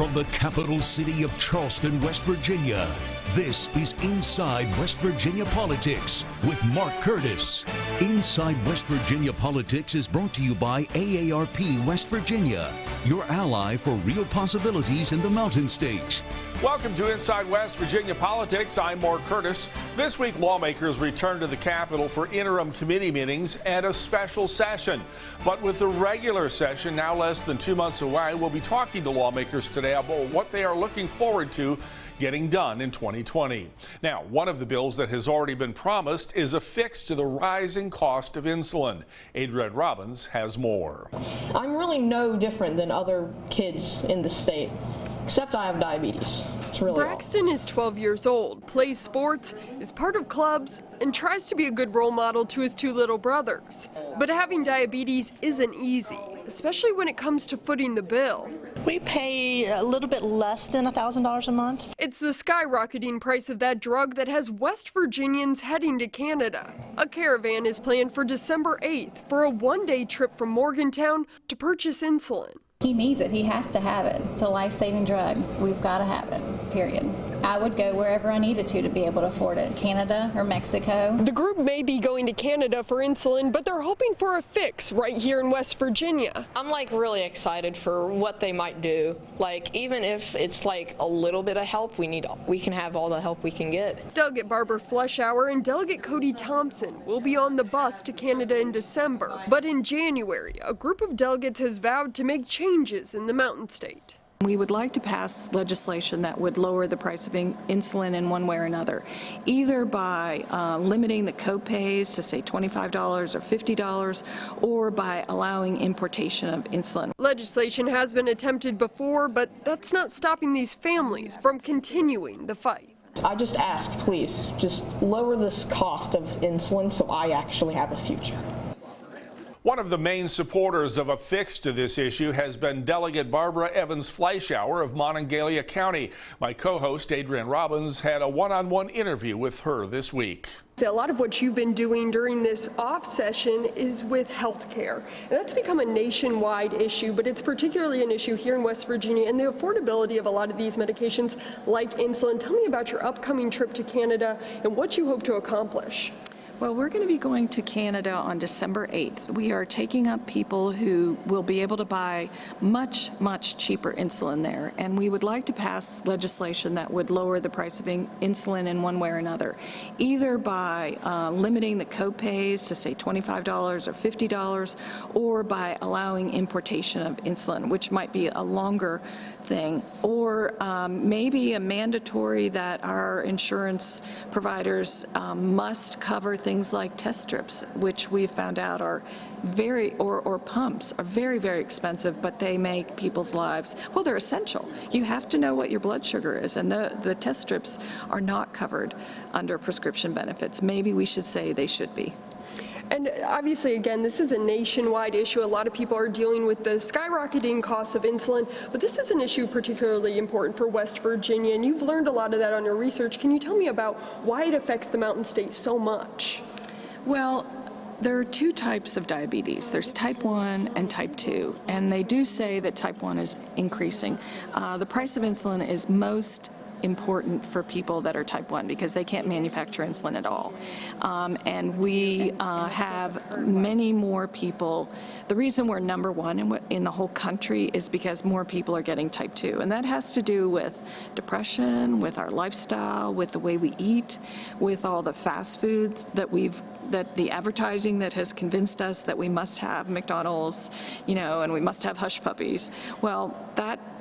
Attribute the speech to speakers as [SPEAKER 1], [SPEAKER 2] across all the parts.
[SPEAKER 1] From the capital city of Charleston, West Virginia, this is Inside West Virginia Politics with Mark Curtis. Inside West Virginia Politics is brought to you by AARP West Virginia, your ally for real possibilities in the Mountain State.
[SPEAKER 2] Welcome to Inside West Virginia Politics. I'm Mark Curtis. This week, lawmakers return to the Capitol for interim committee meetings and a special session. But with the regular session now less than 2 months away, we'll be talking to lawmakers today about what they are looking forward to getting done in 2020. Now, one of the bills that has already been promised is a fix to the rising cost of insulin. Adrienne Robbins has more.
[SPEAKER 3] I'm really no different than other kids in the state, except I have diabetes. It's really
[SPEAKER 4] Braxton is 12 years old, plays sports, is part of clubs, and tries to be a good role model to his two little brothers. But having diabetes isn't easy, especially when it comes to footing the bill.
[SPEAKER 5] We pay a little bit less than $1,000 a month.
[SPEAKER 4] It's the skyrocketing price of that drug that has West Virginians heading to Canada. A caravan is planned for December 8th for a one-day trip from Morgantown to purchase insulin.
[SPEAKER 6] He needs it. He has to have it. It's a life-saving drug. We've got to have it, period. I would go wherever I needed to be able to afford it, Canada or Mexico.
[SPEAKER 4] The group may be going to Canada for insulin, but they're hoping for a fix right here in West Virginia.
[SPEAKER 3] I'm really excited for what they might do. Even if it's a little bit of help, we can have all the help we can get.
[SPEAKER 4] Delegate Evans Fleischauer and Delegate Cody Thompson will be on the bus to Canada in December. But in January, a group of delegates has vowed to make changes in the Mountain State.
[SPEAKER 7] We would like to pass legislation that would lower the price of insulin in one way or another, either by limiting the co-pays to say $25 or $50, or by allowing importation of insulin.
[SPEAKER 4] Legislation has been attempted before, but that's not stopping these families from continuing the fight.
[SPEAKER 3] I just ask, please, just lower this cost of insulin so I actually have a future.
[SPEAKER 2] One of the main supporters of a fix to this issue has been Delegate Barbara Evans Fleischauer of Monongalia County. My co-host Adrienne Robbins had a one-on-one interview with her this week.
[SPEAKER 4] A lot of what you've been doing during this off session is with health care. And that's become a nationwide issue, but it's particularly an issue here in West Virginia and the affordability of a lot of these medications like insulin. Tell me about your upcoming trip to Canada and what you hope to accomplish.
[SPEAKER 7] Well, we're going to be going to Canada on December 8th. We are taking up people who will be able to buy much, much cheaper insulin there. And we would like to pass legislation that would lower the price of insulin in one way or another, either by limiting the co-pays to say $25 or $50, or by allowing importation of insulin, which might be a longer thing, or maybe a mandatory that our insurance providers must cover things like test strips, which we've found out are or pumps are very, very expensive, but they make people's lives, well, they're essential. You have to know what your blood sugar is, and the test strips are not covered under prescription benefits. Maybe we should say they should be.
[SPEAKER 4] And obviously, again, this is a nationwide issue. A lot of people are dealing with the skyrocketing cost of insulin, but this is an issue particularly important for West Virginia, and you've learned a lot of that on your research. Can you tell me about why it affects the Mountain State so much?
[SPEAKER 7] Well, there are two types of diabetes. There's type 1 and type 2, and they do say that type 1 is increasing. The price of insulin is most important for people that are type 1 because they can't manufacture insulin at all. And we have many more people. The reason we're number one in the whole country is because more people are getting type 2. And that has to do with depression, with our lifestyle, with the way we eat, with all the fast foods that the advertising that has convinced us that we must have McDonald's, and we must have hush puppies. Well,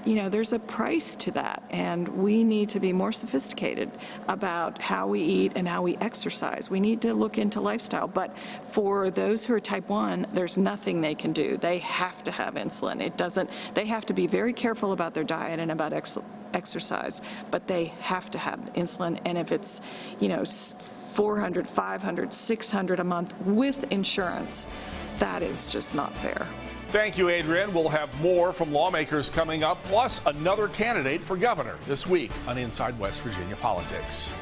[SPEAKER 7] there's a price to that, and we need to be more sophisticated about how we eat and how we exercise. We need to look into lifestyle, but for those who are type 1, there's nothing they can do. They have to have insulin. They have to be very careful about their diet and about exercise, but they have to have insulin, and if it's, $400, $500, $600 a month with insurance, that is just not fair.
[SPEAKER 2] Thank you, Adrienne. We'll have more from lawmakers coming up, plus another candidate for governor this week on Inside West Virginia Politics.